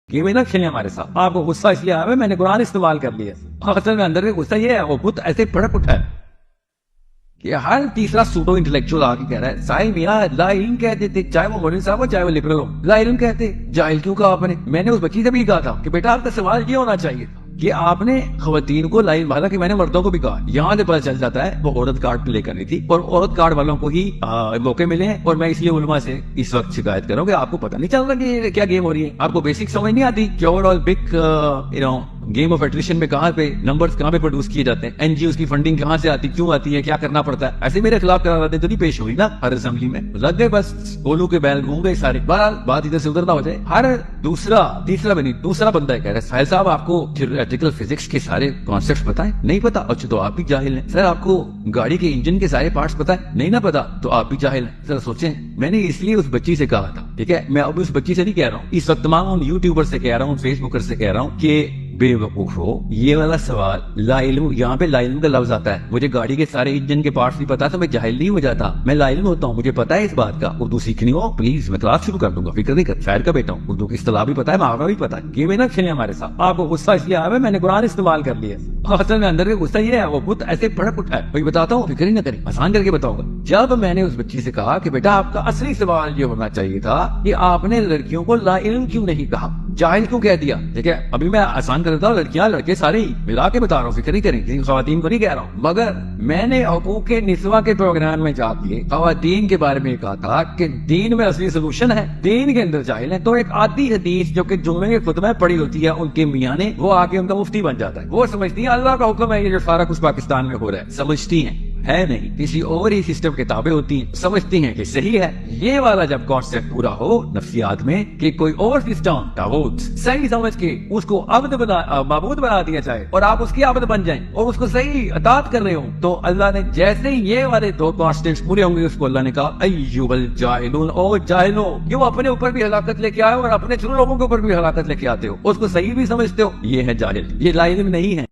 Game نہ کھیلیں ہمارے ساتھ. آپ کو غصہ اس لیے آیا ہے میں نے قرآن استعمال کر لیا. اصل میں اندر کا غصہ یہ ہے, وہ بت ایسے بھڑک اٹھا ہے کہ ہر تیسرا سوڈو انٹلیکچوئل آ کے کہہ رہا ہے ساحل میاں لا علم کہتے تھے, چاہے وہ مولوی صاحب ہو چاہے وہ لبرل ہو, لا علم کہتے. جاہل کیوں کہا آپ نے؟ میں نے اس بچی سے بھی کہا تھا کہ بیٹا آپ کا سوال یہ ہونا چاہیے کہ آپ نے خواتین کو لا علم, حالانکہ میں نے مردوں کو بھی کہا. یہاں سے پتہ چل جاتا ہے وہ عورت کارڈ پلے کر رہی تھی اور عورت کارڈ والوں کو ہی موقع ملے ہیں. اور میں اس لیے علماء سے اس وقت شکایت کروں کہ آپ کو پتہ نہیں چل رہا کہ کیا گیم ہو رہی ہے, آپ کو بیسک سمجھ نہیں آتی کہ over all big game of iteration میں کہاں پہ نمبرز کہاں پہ پروڈیوس کیے جاتے ہیں, این جی اوز کی فنڈنگ کہاں سے آتی, کیوں آتی ہے, کیا کرنا پڑتا ہے. ایسے میرے خلاف قراردادیں تو نہیں پیش ہوئی نا ہر اسمبلی میں, لگ گئے بس گولو کے بیل گھوم گئے سارے. بہرحال بات ادھر سے ادھر نہ ہو جائے. ہر تیسرا بندہ کہہ رہا ہے ساحل صاحب آپ کو تھیوریٹیکل فزکس کے سارے کانسیپٹس پتہ ہیں؟ نہیں پتا. اچھا تو آپ بھی جاہل ہیں. سر آپ کو گاڑی کے انجن کے سارے پارٹس پتہ ہیں؟ نہیں نہ پتا. تو آپ بھی جاہل ہیں. سر سوچیں, میں نے اس لیے اس بچی سے کہا تھا, ٹھیک ہے, میں اب اس بچی سے نہیں کہہ رہا ہوں, اس وقت تمام یوٹیوبر سے کہہ رہا ہوں, فیس بکر سے کہہ رہا ہوں کہ بے وقوف ہو. یہ والا سوال لا علم, یہاں پہ لا علم کا لفظ آتا ہے. مجھے گاڑی کے سارے انجن کے پارٹس نہیں پتا تو میں جاہل نہیں ہو جاتا, میں لا علم ہوتا ہوں. مجھے پتا ہے اس بات کا. اردو سیکھنی ہو پلیز میں کلاس شروع کر دوں گا, فکر نہیں کر. شاعر کا بیٹا ہوں, اردو کی اصطلاح بھی پتا ہے, محاورہ بھی پتا ہے. گیم نہ کھیلیں ہمارے ساتھ. آپ کو غصہ اس لیے آیا ہے میں نے قرآن استعمال کر لیا. اصل میں اندر کا غصہ یہ ہے, وہ بت ایسے بھڑک اٹھا ہے. وہی بتاتا ہوں, فکر ہی نہ کریں, آسان کر کے بتاؤں گا. جب میں نے اس بچی سے کہا کہ بیٹا آپ کا اصلی سوال یہ ہونا چاہیے تھا کہ آپ نے لڑکیوں کو لا علم کیوں نہیں کہا, جاہل کیوں کہہ دیا, ٹھیک ہے. ابھی میں آسان کر دیتا ہوں, لڑکیاں لڑکے سارے ہی ملا کے بتا رہا ہوں, فکر نہیں کریں, کسی خواتین کو نہیں کہہ رہا ہوں. مگر میں نے حقوق نسواں کے پروگرام میں جا کے خواتین کے بارے میں کہا تھا کہ دین میں اصلی سولوشن ہے, دین کے اندر جاہل ہے. تو ایک آدھی حدیث جو کہ جمعے کے خطبہ میں پڑھی ہوتی ہے ان کے میاں نے, وہ آ کے ان کا مفتی بن جاتا ہے. وہ سمجھتی ہیں اللہ کا حکم ہے یہ جو سارا کچھ پاکستان میں ہو رہا ہے, سمجھتی ہیں ہے نہیں, کسی اور ہی سسٹم کے تابع ہوتی ہیں, سمجھتی ہیں کہ صحیح ہے. یہ والا جب کانسیپٹ پورا ہو نفسیات میں کہ کوئی اور سسٹم تاغوت صحیح سمجھ کے اس کو معبود بنا دیا جائے اور آپ اس کی عبد بن جائیں اور اس کو صحیح اطاعت کر رہے ہوں, تو اللہ نے جیسے ہی یہ والے دو کانسٹنٹس پورے ہوں گے اس کو اللہ نے کہا ایھا الجاہلون, او جاہلو, کیوں اپنے اوپر بھی ہلاکت لے کے آئے اور اپنے چھوٹے لوگوں کے اوپر بھی ہلاکت لے کے آتے ہو, اس کو صحیح بھی سمجھتے ہو. یہ ہے جاہل, یہ لا علم نہیں ہے.